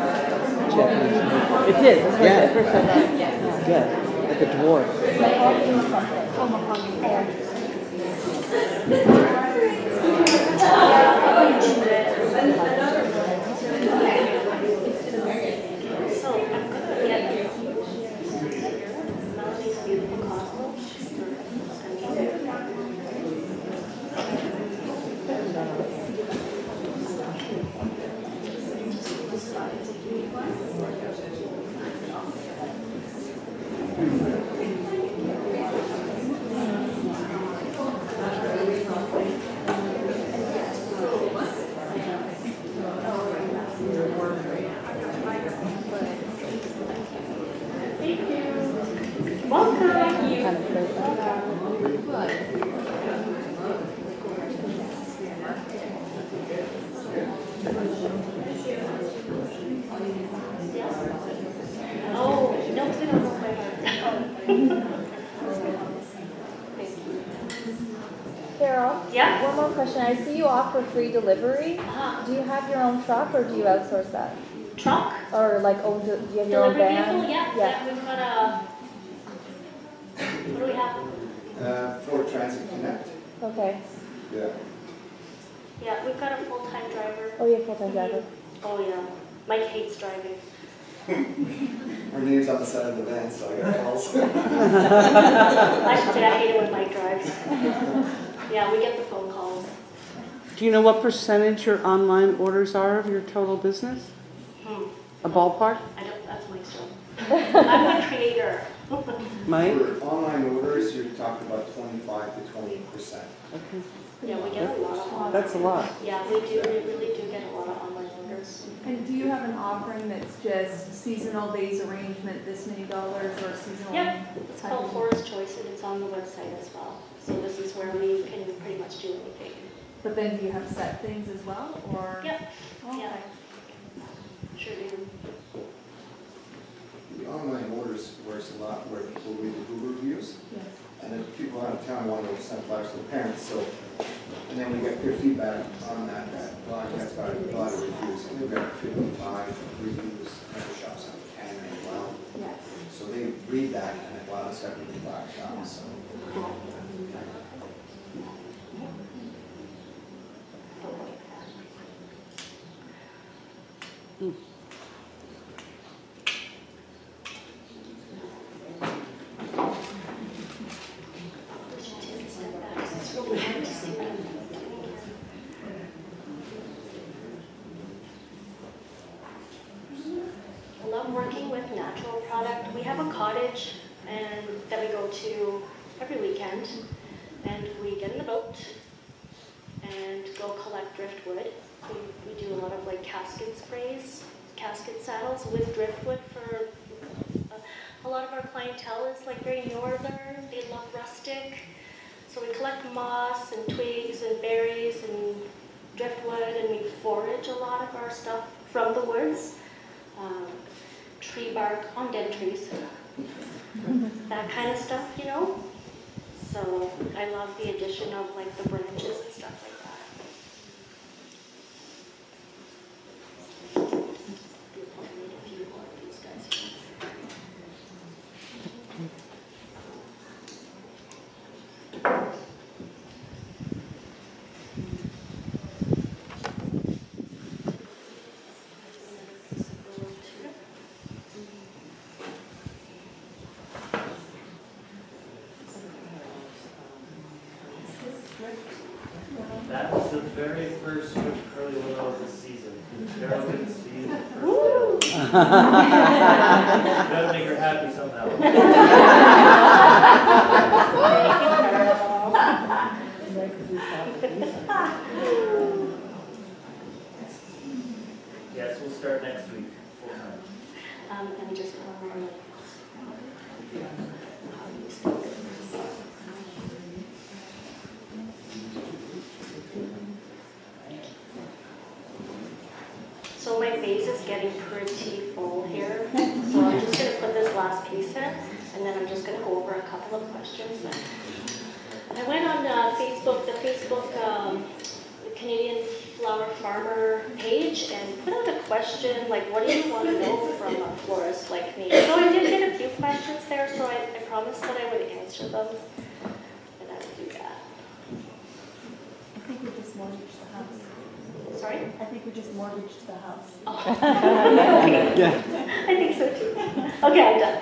Speaker 14: Japanese maple.
Speaker 7: It did. That's
Speaker 14: Yeah.
Speaker 7: the first time I
Speaker 14: Yeah, like a dwarf.
Speaker 2: So I'm gonna get Melanie's beautiful cosmos. Oh, no, because I don't know my
Speaker 11: Carol?
Speaker 2: Yeah?
Speaker 11: One more question. I see you offer free delivery. Do you have your own truck or do you outsource that?
Speaker 2: Truck?
Speaker 11: Or like own, do you have your own
Speaker 2: Delivery
Speaker 11: van?
Speaker 2: vehicle? Yeah. We've got a, what do we have?
Speaker 10: Ford Transit Connect.
Speaker 11: Okay.
Speaker 10: Yeah.
Speaker 2: Yeah, we've got a full-time driver.
Speaker 11: Oh, you have full-time driver.
Speaker 2: Oh, yeah. Mike hates driving.
Speaker 10: Her name's on the side of the van, so I got calls.
Speaker 2: I should say I hate it when Mike drives. Yeah, we get the phone calls.
Speaker 14: Do you know what percentage your online orders are of your total business? A ballpark?
Speaker 2: I don't, that's Mike's job. I'm the creator.
Speaker 14: Mike?
Speaker 10: For online orders, you're talking about 25 to 28%.
Speaker 14: Okay.
Speaker 2: Yeah, we get a lot of online.
Speaker 14: That's a lot.
Speaker 2: Yeah, we do. We really do get a lot of online orders.
Speaker 3: And do you have an offering that's just seasonal days arrangement, this many dollars, or seasonal?
Speaker 2: Yep, it's called Forest Choice and it's on the website as well. So this is where we can pretty much do anything.
Speaker 3: But then do you have set things as well, or?
Speaker 2: Yep,
Speaker 3: Okay.
Speaker 2: yeah. Sure do.
Speaker 10: The online orders works a lot where people read the Google reviews.
Speaker 3: Yes.
Speaker 10: And then people out of town want to send flowers to the parents, so, and then we get good feedback on that, blog has got a lot of reviews, and we've got 55 reviews, member shops on Canada as well.
Speaker 3: Yes.
Speaker 10: So they read that, and then, wow, it's got 55 shops, so.
Speaker 2: I love working with natural product. We have a cottage and that we go to every weekend, and we get in the boat and go collect driftwood. We do a lot of like casket sprays, casket saddles with driftwood for a lot of our clientele is like very northern. They love rustic. So we collect moss and twigs and berries and driftwood, and we forage a lot of our stuff from the woods. Tree bark on dead trees. That kind of stuff, you know? So I love the addition of like the branches and stuff like that. Beautiful. I made a few more of these guys here.
Speaker 6: That was the very first Carole went out of the season. Carole didn't see the first
Speaker 16: Gotta make her happy somehow. Yes, we'll start next week, full time.
Speaker 2: And just one more. So my face is getting pretty full here, so I'm just going to put this last piece in, and then I'm just going to go over a couple of questions. I went on Facebook, the Facebook Canadian Flower Farmer page, and put out a question, like, what do you want to know from a florist like me? So I did get a few questions there, so I promised that I would answer them, and I would do that.
Speaker 11: I think we just mortgaged the house.
Speaker 2: Sorry?
Speaker 11: I think we just mortgaged the house.
Speaker 2: Oh. Yeah. I think so too. Okay, I'm done.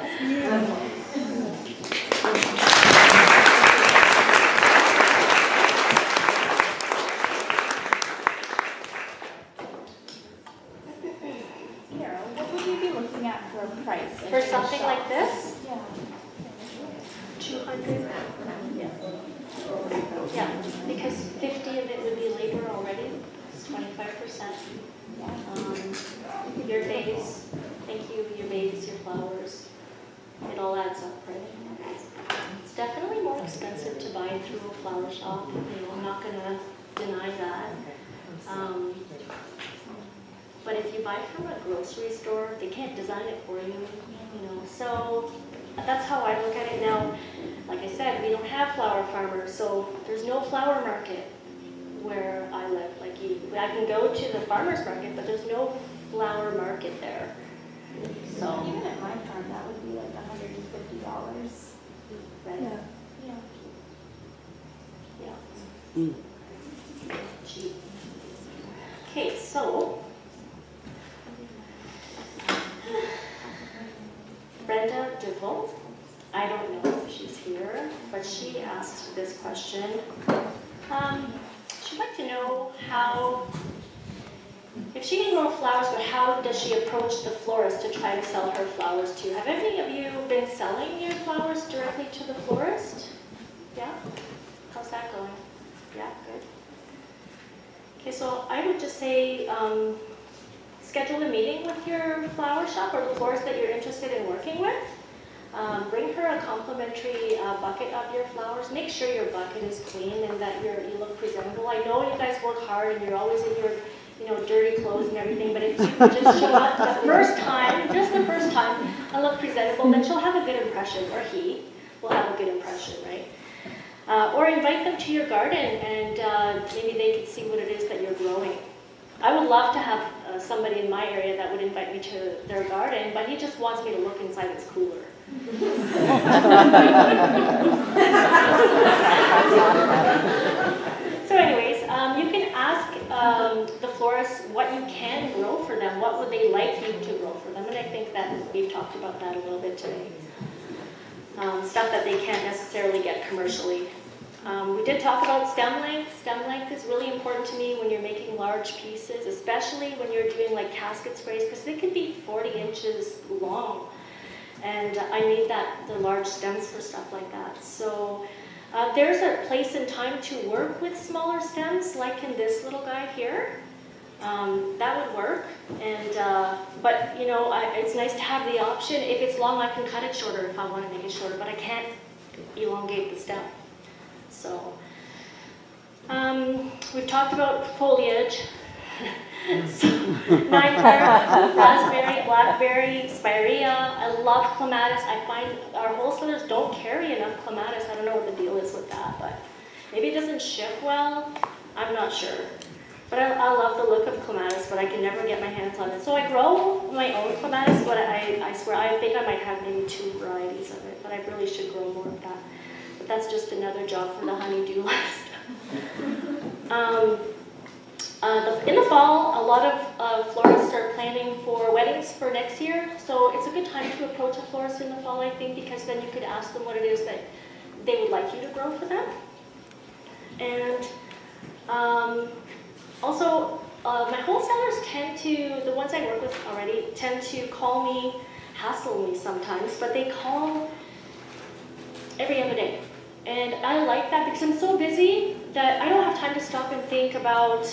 Speaker 11: Carole, what would you be looking at for a price?
Speaker 2: For something like this?
Speaker 11: Yeah.
Speaker 2: 200? Yeah, because 50 of it would be labor already. It's 25%. Your vase, thank you, your vase, your flowers. It all adds up, right? It's definitely more expensive to buy through a flower shop. You know, I'm not going to deny that. But if you buy from a grocery store, they can't design it for you, you know. So that's how I look at it now. Like I said, we don't have flower farmers, so there's no flower market where I live. Like I can go to the farmer's market, but there's no flower market there. So
Speaker 11: even at my farm, that would be like $150.
Speaker 2: Right?
Speaker 11: Yeah.
Speaker 2: Yeah. Yeah. Cheap. Okay, so Brenda Duval, I don't know if she's here, but she asked this question. She'd like to know how, if she can grow flowers, but how does she approach the florist to try to sell her flowers to? Have any of you been selling your flowers directly to the florist? Yeah? How's that going? Yeah, good. Okay, so I would just say schedule a meeting with your flower shop or the florist that you're interested in working with. Bring her a complimentary bucket of your flowers. Make sure your bucket is clean and that you look presentable. I know you guys work hard and you're always in your dirty clothes and everything, but if you just show up the first time, just the first time, and look presentable, then she'll have a good impression, or he will have a good impression, right? Or invite them to your garden and maybe they can see what it is that you're growing. I would love to have somebody in my area that would invite me to their garden, but he just wants me to look inside his cooler. So anyways, you can ask the florist what you can grow for them. What would they like you to grow for them? And I think that we've talked about that a little bit today. Stuff that they can't necessarily get commercially. We did talk about stem length. Stem length is really important to me when you're making large pieces, especially when you're doing like casket sprays, because they can be 40 inches long. And I need the large stems for stuff like that. So there's a place and time to work with smaller stems, like in this little guy here. That would work. And but you know, it's nice to have the option. If it's long, I can cut it shorter if I want to make it shorter, but I can't elongate the stem. So we've talked about foliage. So, 9-carat, raspberry, blackberry, spirea. I love clematis. I find our wholesalers don't carry enough clematis. I don't know what the deal is with that, but maybe it doesn't ship well. I'm not sure. But I love the look of clematis, but I can never get my hands on it. So I grow my own clematis, but I swear I think I might have maybe 2 varieties of it, but I really should grow more of that. But that's just another job for the honey-do list. In the fall, a lot of florists are planning for weddings for next year, so it's a good time to approach a florist in the fall, I think, because then you could ask them what it is that they would like you to grow for them. And also, my wholesalers tend to, the ones I work with already, tend to call me, hassle me sometimes, but they call every other day. And I like that because I'm so busy that I don't have time to stop and think about,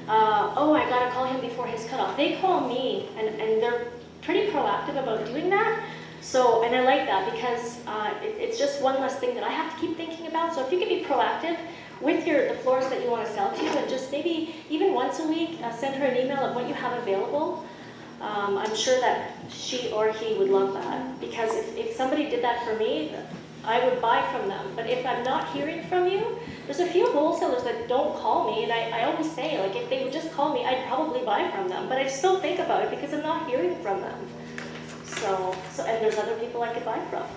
Speaker 2: oh, I gotta call him before his cutoff. They call me, and they're pretty proactive about doing that. So, and I like that because it's just one less thing that I have to keep thinking about. So if you can be proactive with the floors that you want to sell to, and just maybe even once a week, send her an email of what you have available. I'm sure that she or he would love that, because if somebody did that for me, I would buy from them. But if I'm not hearing from you, there's a few wholesalers that don't call me, and I always say, like, if they would just call me, I'd probably buy from them. But I just don't think about it because I'm not hearing from them. So and there's other people I could buy from.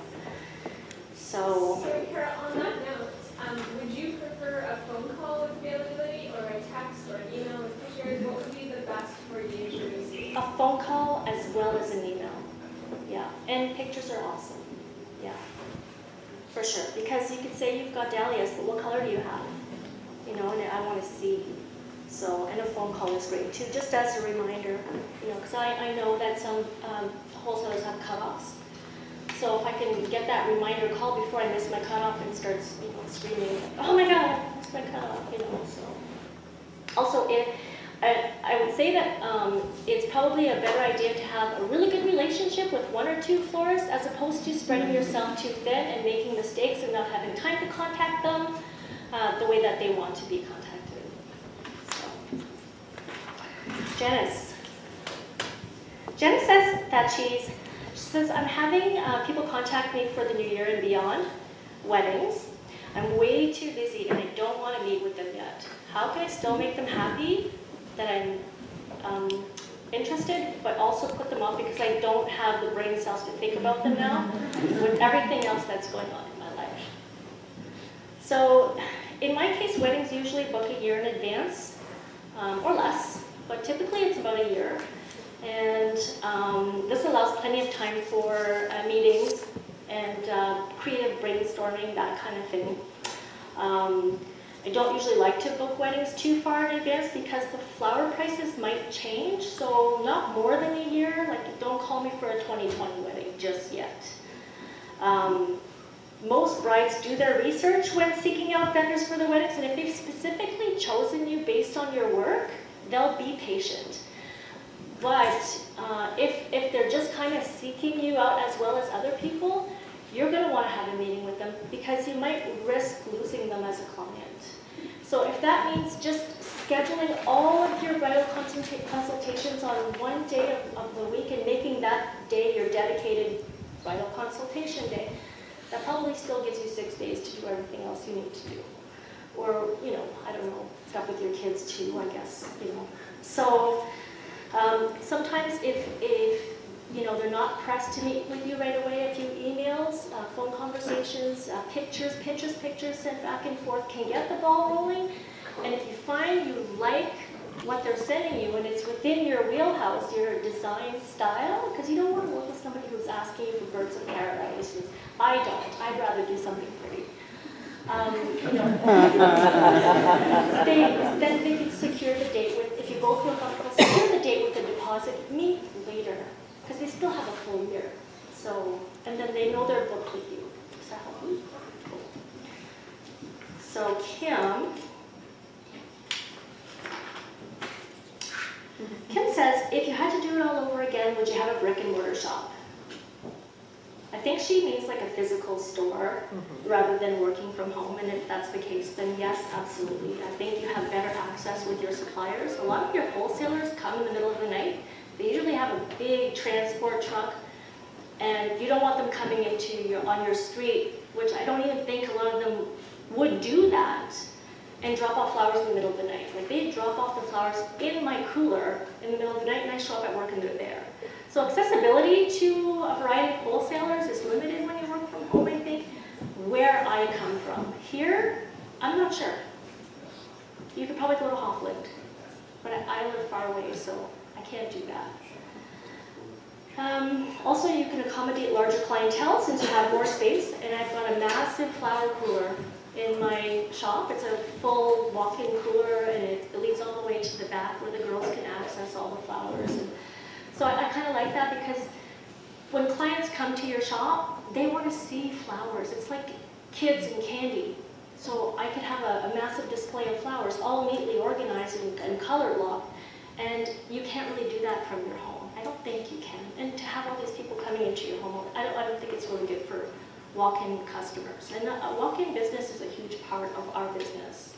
Speaker 2: So
Speaker 8: Carole, on that note, would you prefer a phone call with availability or a text or an email with pictures? What would be the best for you to receive?
Speaker 2: a phone call as well as an email. Yeah, and pictures are awesome. Yeah, for sure. Because you could say you've got dahlias, but what color do you have? You know, and I want to see. So, and a phone call is great too, just as a reminder. You know, because I know that some wholesalers have cutoffs. So if I can get that reminder call before I miss my cutoff and starts, you know, screaming, oh my God, I missed my cutoff, you know. So, also, I would say that it's probably a better idea to have a really good relationship with one or two florists as opposed to spreading yourself too thin and making mistakes and not having time to contact them the way that they want to be contacted. So. Janice says that she says, I'm having people contact me for the new year and beyond, weddings. I'm way too busy and I don't want to meet with them yet. How can I still make them happy that I'm interested, but also put them off because I don't have the brain cells to think about them now with everything else that's going on in my life? So in my case, weddings usually book a year in advance or less, but typically it's about a year. And this allows plenty of time for meetings and creative brainstorming, that kind of thing. I don't usually like to book weddings too far in advance because the flower prices might change, so not more than a year. Like, don't call me for a 2020 wedding just yet. Most brides do their research when seeking out vendors for their weddings, and if they've specifically chosen you based on your work, they'll be patient. But if they're just kind of seeking you out as well as other people, you're going to want to have a meeting with them because you might risk losing them as a client. So if that means just scheduling all of your bridal consultations on one day of the week and making that day your dedicated bridal consultation day, that probably still gives you 6 days to do everything else you need to do. Or, you know, I don't know, stuff with your kids too, I guess, you know. So sometimes if you know, they're not pressed to meet with you right away, a few emails, phone conversations, pictures, Pinterest pictures sent back and forth can get the ball rolling. And if you find you like what they're sending you and it's within your wheelhouse, your design style, because you don't want to work with somebody who's asking you for birds of paradise. I don't. I'd rather do something pretty. You know, then they can secure the date with, if you both feel comfortable, secure the date with the deposit, meet later, because they still have a full year. So, and then they know they're booked with you. Does that help you? Cool. So Kim says, if you had to do it all over again, would you have a brick and mortar shop? I think she means like a physical store rather than working from home, and if that's the case, then yes, absolutely. I think you have better access with your suppliers. A lot of your wholesalers come in the middle of the night. They usually have a big transport truck, and you don't want them coming on your street, which I don't even think a lot of them would do that, and drop off flowers in the middle of the night. Like, they drop off the flowers in my cooler in the middle of the night, and I show up at work and they're there. So accessibility to a variety of wholesalers is limited when you work from home, I think. Where I come from. Here, I'm not sure. You could probably go to Hoffland, but I live far away, so I can't do that. Also, you can accommodate larger clientele since you have more space, and I've got a massive flower cooler in my shop. It's a full walk-in cooler, and it leads all the way to the back where the girls can access all the flowers. And so I kind of like that because when clients come to your shop, they want to see flowers. It's like kids and candy. So I could have a massive display of flowers, all neatly organized and color locked, and you can't really do that from your home. I don't think you can. And to have all these people coming into your home, I don't think it's really good for walk-in customers. And a walk-in business is a huge part of our business.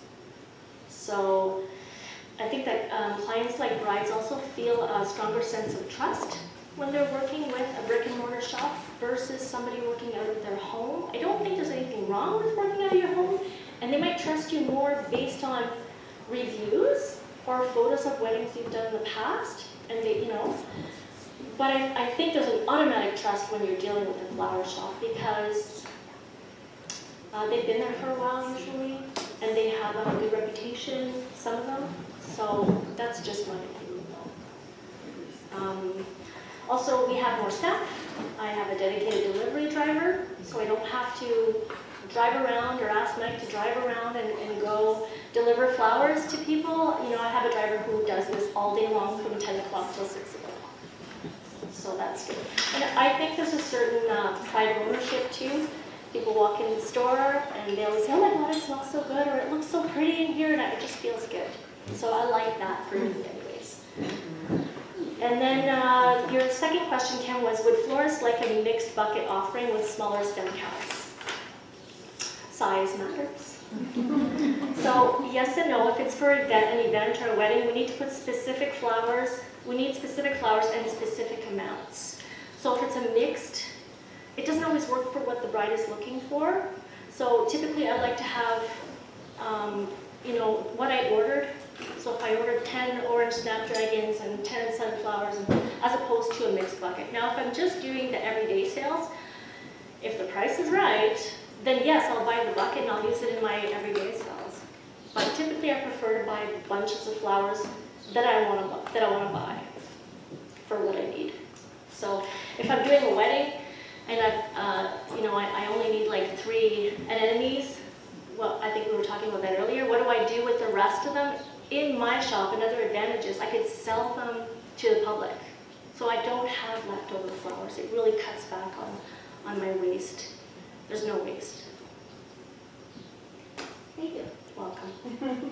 Speaker 2: So I think that clients like brides also feel a stronger sense of trust when they're working with a brick and mortar shop versus somebody working out of their home. I don't think there's anything wrong with working out of your home, and they might trust you more based on reviews or photos of weddings you've done in the past, and they, but I think there's an automatic trust when you're dealing with a flower shop because they've been there for a while usually, and they have a good reputation, some of them, so that's just my opinion. Also, we have more staff. I have a dedicated delivery driver, so I don't have to drive around or ask Mike to drive around and go deliver flowers to people. I have a driver who does this all day long from 10 o'clock till 6 o'clock. So that's good. And I think there's a certain pride of ownership too. People walk in the store and they'll say, oh my God, it smells so good, or it looks so pretty in here, and it just feels good. So I like that for me anyways. And then your second question, Ken, was would florists like a mixed bucket offering with smaller stem counts? Size matters. So yes and no. If it's for an event or a wedding, we need to put specific flowers. We need specific flowers and specific amounts. So if it's a mixed, it doesn't always work for what the bride is looking for. So typically I like to have, what I ordered. So if I ordered 10 orange snapdragons and 10 sunflowers, as opposed to a mixed bucket. Now if I'm just doing the everyday sales, if the price is right, then yes, I'll buy the bucket and I'll use it in my everyday sales. But typically I prefer to buy bunches of flowers that I want to buy for what I need. So if I'm doing a wedding and I only need like 3 anemones, well, I think we were talking about that earlier. What do I do with the rest of them? In my shop, another advantage is I could sell them to the public. So I don't have leftover flowers. It really cuts back on my waste. There's no waste. Thank you. Welcome.